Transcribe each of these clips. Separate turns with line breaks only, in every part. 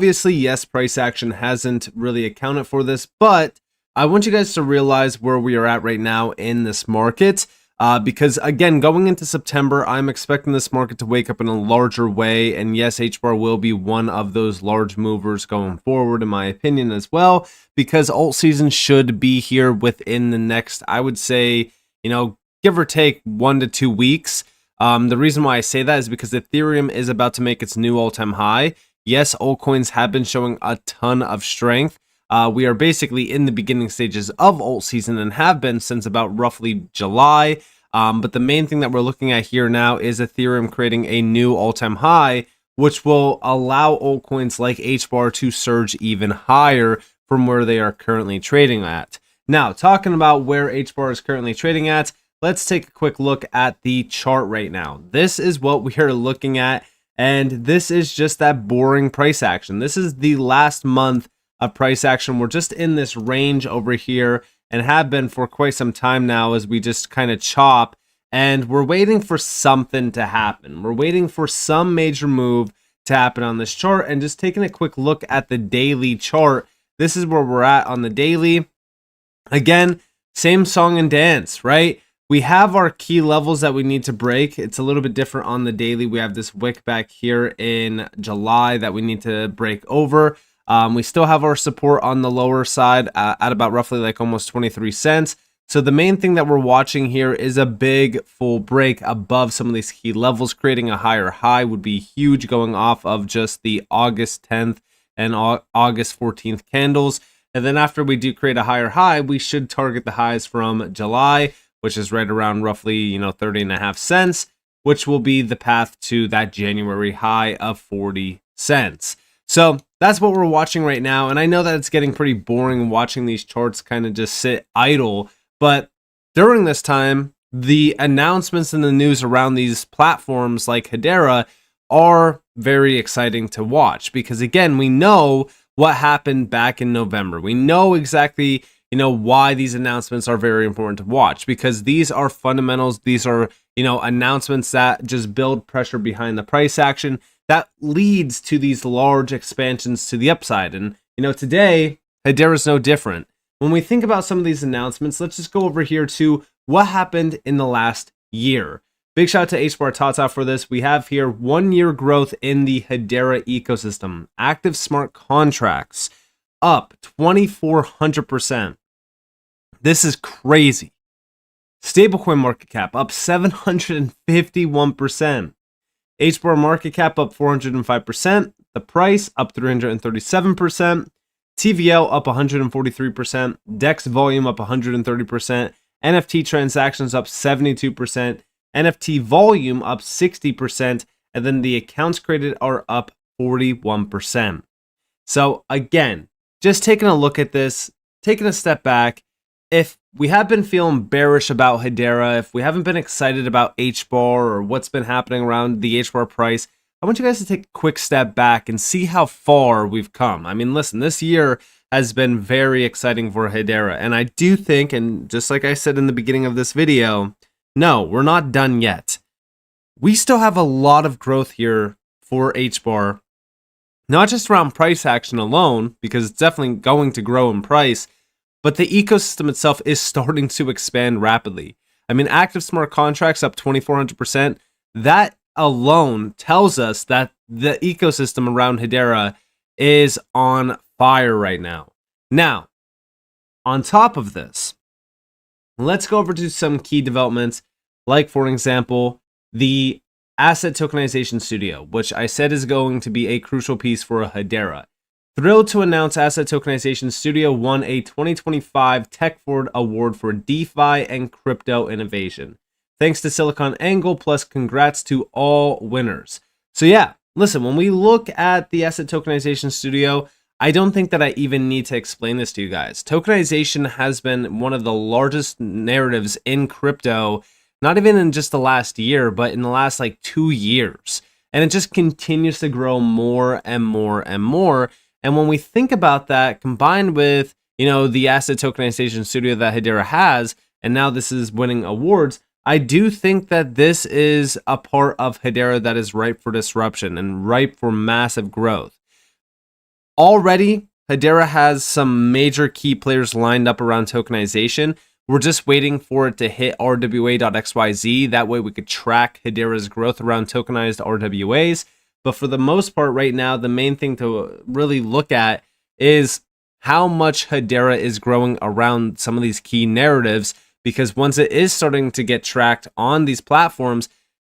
Obviously, yes, price action hasn't really accounted for this, but I want you guys to realize where we are at right now in this market. Because again, going into September, I'm expecting this market to wake up in a larger way. And yes, HBAR will be one of those large movers going forward, in my opinion, as well, because alt season should be here within the next, I would say, give or take 1 to 2 weeks. The reason why I say that is because Ethereum is about to make its new all-time high. Yes, altcoins have been showing a ton of strength. We are basically in the beginning stages of alt season and have been since about roughly July. But the main thing that we're looking at here now is Ethereum creating a new all-time high, which will allow altcoins like HBAR to surge even higher from where they are currently trading at. Now, talking about where HBAR is currently trading at, let's take a quick look at the chart right now. This is what we are looking at, and this is just that boring price action. This is the last month of price action. We're just in this range over here and have been for quite some time now as we just kind of chop, and we're waiting for something to happen. We're waiting for some major move to happen on this chart. And just taking a quick look at the daily chart, this is where we're at on the daily. Again, same song and dance, right? We have our key levels that we need to break. It's a little bit different on the daily. We have this wick back here in July that we need to break over. We still have our support on the lower side at about roughly like almost 23 cents. So the main thing that we're watching here is a big full break above some of these key levels. Creating a higher high would be huge, going off of just the August 10th and August 14th candles. And then after we do create a higher high, we should target the highs from July, which is right around roughly, 30.5 cents, which will be the path to that January high of 40 cents. So that's what we're watching right now. And I know that it's getting pretty boring watching these charts kind of just sit idle. But during this time, the announcements and the news around these platforms like Hedera are very exciting to watch. Because again, we know what happened back in November. We know exactly, why these announcements are very important to watch. Because these are fundamentals. These are, announcements that just build pressure behind the price action that leads to these large expansions to the upside. And, today, Hedera is no different. When we think about some of these announcements, let's just go over here to what happened in the last year. Big shout out to HBAR Tata for this. We have here 1 year growth in the Hedera ecosystem. Active smart contracts up 2,400%. This is crazy. Stablecoin market cap up 751%. HBAR market cap up 405%. The price up 337%. TVL up 143%. DEX volume up 130%. NFT transactions up 72%. NFT volume up 60%. And then the accounts created are up 41%. So again, just taking a look at this, taking a step back, if we have been feeling bearish about Hedera, if we haven't been excited about HBAR or what's been happening around the HBAR price, I want you guys to take a quick step back and see how far we've come. I mean, listen, this year has been very exciting for Hedera. And I do think, and just like I said in the beginning of this video, no, we're not done yet. We still have a lot of growth here for HBAR, not just around price action alone, because it's definitely going to grow in price, but the ecosystem itself is starting to expand rapidly. I mean, active smart contracts up 2,400%. That alone tells us that the ecosystem around Hedera is on fire right now. Now, on top of this, let's go over to some key developments, like, for example, the Asset Tokenization Studio, which I said is going to be a crucial piece for Hedera. Thrilled to announce Asset Tokenization Studio won a 2025 Tech Forward Award for DeFi and crypto innovation. Thanks to SiliconANGLE, plus congrats to all winners. So yeah, listen, when we look at the Asset Tokenization Studio, I don't think that I even need to explain this to you guys. Tokenization has been one of the largest narratives in crypto, not even in just the last year, but in the last like 2 years. And it just continues to grow more and more and more. And when we think about that, combined with, the Asset Tokenization Studio that Hedera has, and now this is winning awards, I do think that this is a part of Hedera that is ripe for disruption and ripe for massive growth. already Hedera has some major key players lined up around tokenization. We're just waiting for it to hit RWA.xyz. That way we could track Hedera's growth around tokenized RWAs. But for the most part right now, the main thing to really look at is how much Hedera is growing around some of these key narratives, because once it is starting to get tracked on these platforms,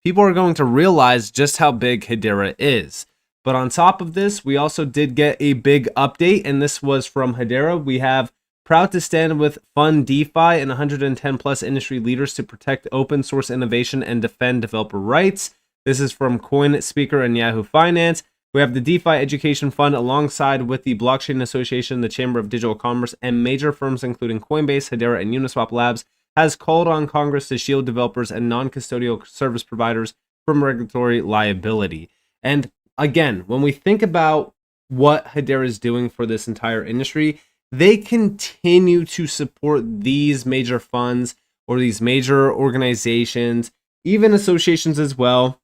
people are going to realize just how big Hedera is. But on top of this, we also did get a big update, and this was from Hedera. We have proud to stand with Fund DeFi and 110 plus industry leaders to protect open source innovation and defend developer rights. This is from Coin Speaker and Yahoo Finance. We have the DeFi Education Fund alongside with the Blockchain Association, the Chamber of Digital Commerce, and major firms including Coinbase, Hedera, and Uniswap Labs has called on Congress to shield developers and non-custodial service providers from regulatory liability. And again, when we think about what Hedera is doing for this entire industry, they continue to support these major funds or these major organizations, even associations as well.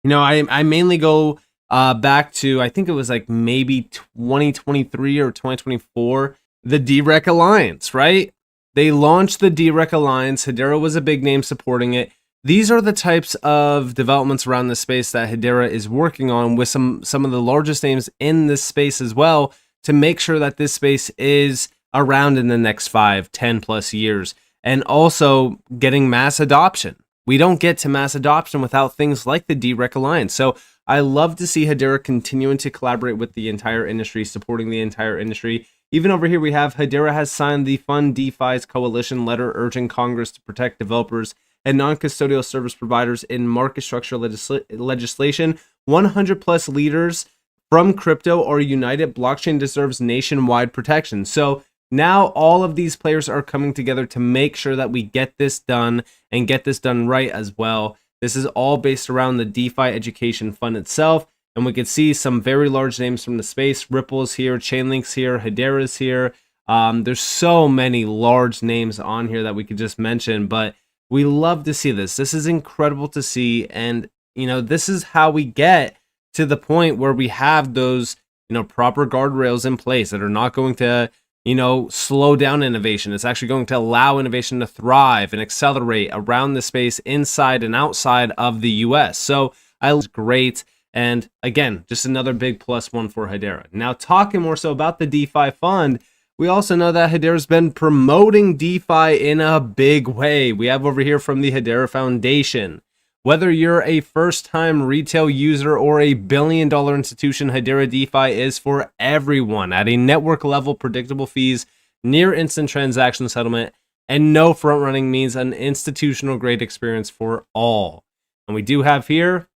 You know, I mainly go back to, I think it was like maybe 2023 or 2024, the DREC Alliance, right? They launched the DREC Alliance. Hedera was a big name supporting it. These are the types of developments around this space that Hedera is working on with some of the largest names in this space as well, to make sure that this space is around in the next 5, 10 plus years, and also getting mass adoption. We don't get to mass adoption without things like the DREC Alliance. So I love to see Hedera continuing to collaborate with the entire industry, supporting the entire industry. Even over here, we have Hedera has signed the Fund DeFi's coalition letter urging Congress to protect developers and non-custodial service providers in market structure legislation. 100 plus leaders from crypto are united. Blockchain deserves nationwide protection. So now all of these players are coming together to make sure that we get this done and get this done right as well. This is all based around the DeFi Education Fund itself. And we can see some very large names from the space. Ripple's here, Chainlink's here, Hedera's here. There's so many large names on here that we could just mention, but we love to see this. This is incredible to see. And, you know, this is how we get to the point where we have those, you know, proper guardrails in place that are not going to, you know, slow down innovation. It's actually going to allow innovation to thrive and accelerate around the space inside and outside of the US. So it's great. And again, just another big plus one for Hedera. Now, talking more so about the DeFi fund, we also know that Hedera's been promoting DeFi in a big way. We have over here from the Hedera Foundation. Whether you're a first-time retail user or a billion-dollar institution, Hedera DeFi is for everyone at a network-level, predictable fees, near-instant transaction settlement, and no front-running means an institutional-grade experience for all. And we do have here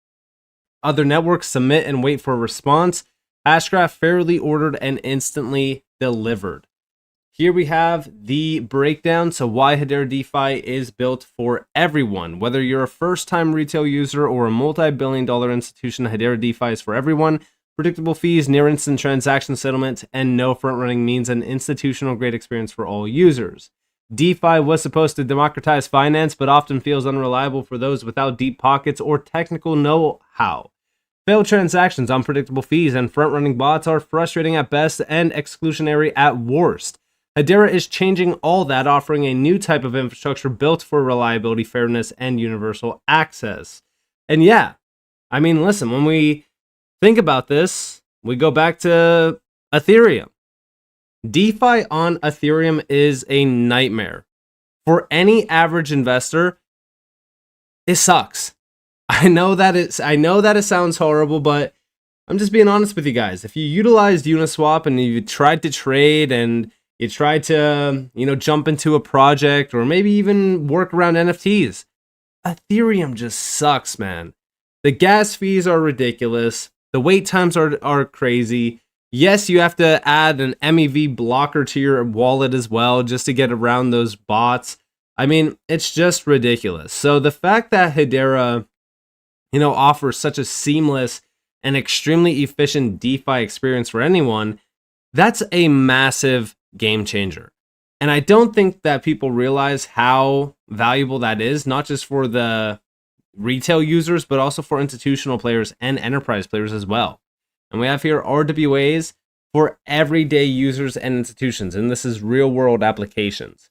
other networks submit and wait for a response. Hashgraph fairly ordered and instantly delivered. Here we have the breakdown. So why Hedera DeFi is built for everyone. Whether you're a first-time retail user or a multi-billion-dollar institution, Hedera DeFi is for everyone. Predictable fees, near-instant transaction settlement, and no front-running means an institutional-grade experience for all users. DeFi was supposed to democratize finance, but often feels unreliable for those without deep pockets or technical know-how. Failed transactions, unpredictable fees, and front-running bots are frustrating at best and exclusionary at worst. Hedera is changing all that, offering a new type of infrastructure built for reliability, fairness, and universal access. And yeah, I mean, listen, when we think about this, we go back to Ethereum. DeFi on Ethereum is a nightmare. For any average investor, it sucks. I know that it sounds horrible, but I'm just being honest with you guys. If you utilized Uniswap and you tried to trade and you tried to, you know, jump into a project or maybe even work around NFTs, Ethereum just sucks, man. The gas fees are ridiculous. The wait times are crazy. Yes, you have to add an MEV blocker to your wallet as well just to get around those bots. I mean, it's just ridiculous. So the fact that Hedera, you know, offers such a seamless and extremely efficient DeFi experience for anyone, that's a massive game changer. And I don't think that people realize how valuable that is, not just for the retail users, but also for institutional players and enterprise players as well. And we have here RWAs for everyday users and institutions, and this is real world applications.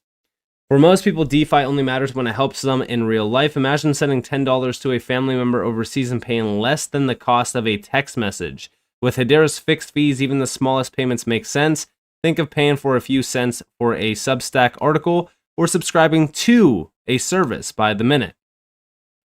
For most people, DeFi only matters when it helps them in real life. Imagine sending $10 to a family member overseas and paying less than the cost of a text message. With Hedera's fixed fees, even the smallest payments make sense. Think of paying for a few cents for a Substack article or subscribing to a service by the minute.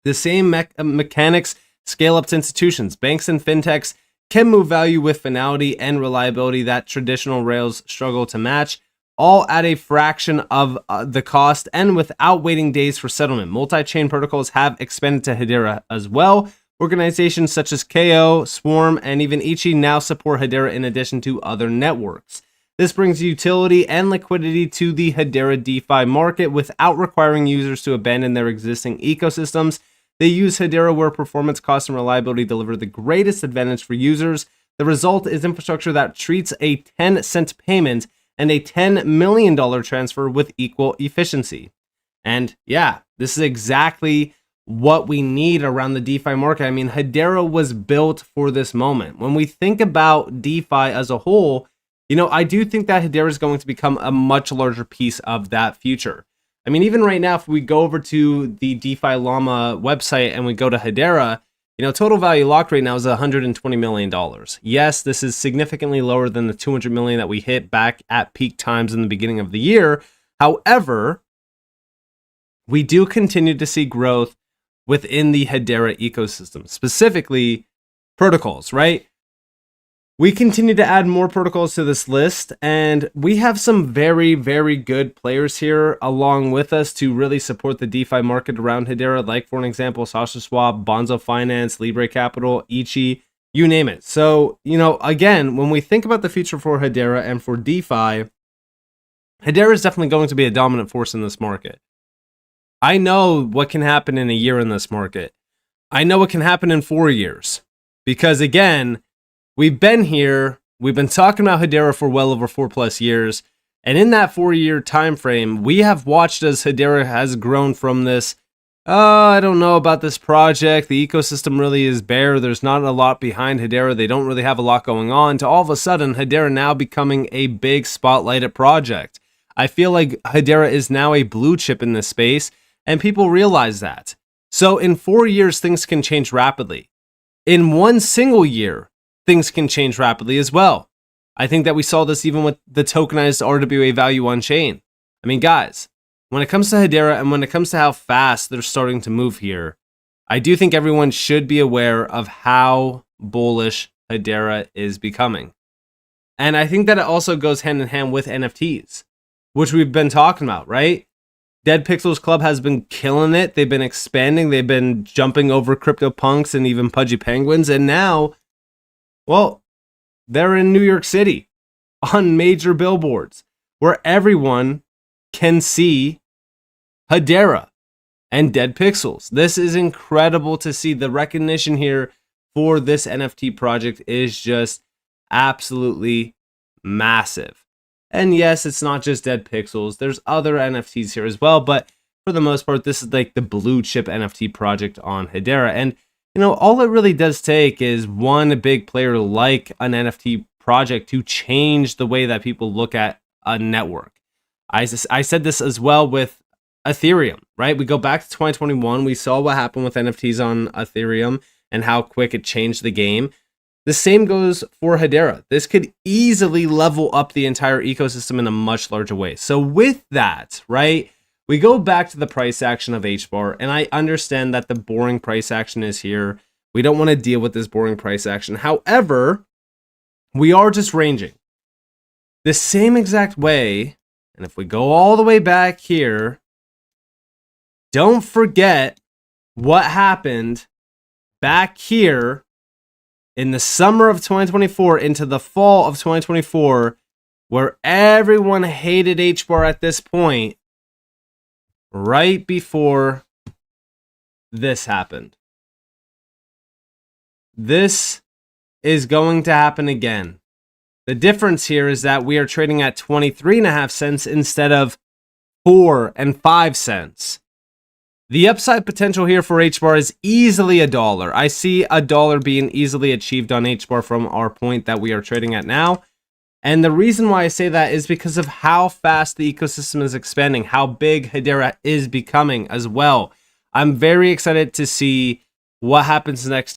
The same mechanics scale up to institutions. Banks and fintechs can move value with finality and reliability that traditional rails struggle to match, all at a fraction of the cost and without waiting days for settlement. Multi-chain protocols have expanded to Hedera as well. Organizations such as KO, Swarm, and even Ichi now support Hedera in addition to other networks. This brings utility and liquidity to the Hedera DeFi market without requiring users to abandon their existing ecosystems. They use Hedera where performance, cost, and reliability deliver the greatest advantage for users. The result is infrastructure that treats a 10-cent payment and a $10 million transfer with equal efficiency. And yeah, this is exactly what we need around the DeFi market. I mean, Hedera was built for this moment. When we think about DeFi as a whole, I do think that Hedera is going to become a much larger piece of that future. I mean, even right now, if we go over to the DeFi Llama website and we go to Hedera, total value locked right now is $120 million. Yes, this is significantly lower than the $200 million that we hit back at peak times in the beginning of the year. However, we do continue to see growth within the Hedera ecosystem, specifically protocols, right? We continue to add more protocols to this list, and we have some very, very good players here along with us to really support the DeFi market around Hedera, like, for an example, SashaSwap, Bonzo Finance, Libre Capital, Ichi, you name it. So, again, when we think about the future for Hedera and for DeFi, Hedera is definitely going to be a dominant force in this market. I know what can happen in a year in this market. I know what can happen in 4 years. Because, again, we've been here, we've been talking about Hedera for well over 4+ years, and in that 4-year time frame, we have watched as Hedera has grown from this, I don't know about this project, the ecosystem really is bare, there's not a lot behind Hedera, they don't really have a lot going on, to all of a sudden, Hedera now becoming a big spotlighted project. I feel like Hedera is now a blue chip in this space, and people realize that. So in 4 years, things can change rapidly. In one single year, things can change rapidly as well. I think that we saw this even with the tokenized RWA value on chain. I mean, guys, when it comes to Hedera and when it comes to how fast they're starting to move here, I do think everyone should be aware of how bullish Hedera is becoming. And I think that it also goes hand in hand with NFTs, which we've been talking about, right? Dead Pixels Club has been killing it. They've been expanding. They've been jumping over CryptoPunks and even Pudgy Penguins. And now, well, they're in New York City on major billboards where everyone can see Hedera and Dead Pixels. This is incredible to see. The recognition here for this NFT project is just absolutely massive. And yes, it's not just Dead Pixels. There's other NFTs here as well, but for the most part, this is like the blue chip NFT project on Hedera. And all it really does take is one big player like an NFT project to change the way that people look at a network. I said this as well with Ethereum, right? We go back to 2021. We saw what happened with NFTs on Ethereum and how quick it changed the game. The same goes for Hedera. This could easily level up the entire ecosystem in a much larger way. So with that, right, we go back to the price action of HBAR, and I understand that the boring price action is here. We don't want to deal with this boring price action. However, we are just ranging the same exact way. And if we go all the way back here, don't forget what happened back here in the summer of 2024 into the fall of 2024, where everyone hated HBAR at this point, right before this happened. This is going to happen again. The difference here is that we are trading at 23.5 cents instead of 4 and 5 cents. The upside potential here for HBAR is easily $1. I see $1 being easily achieved on HBAR from our point that we are trading at now. And the reason why I say that is because of how fast the ecosystem is expanding, how big Hedera is becoming as well. I'm very excited to see what happens next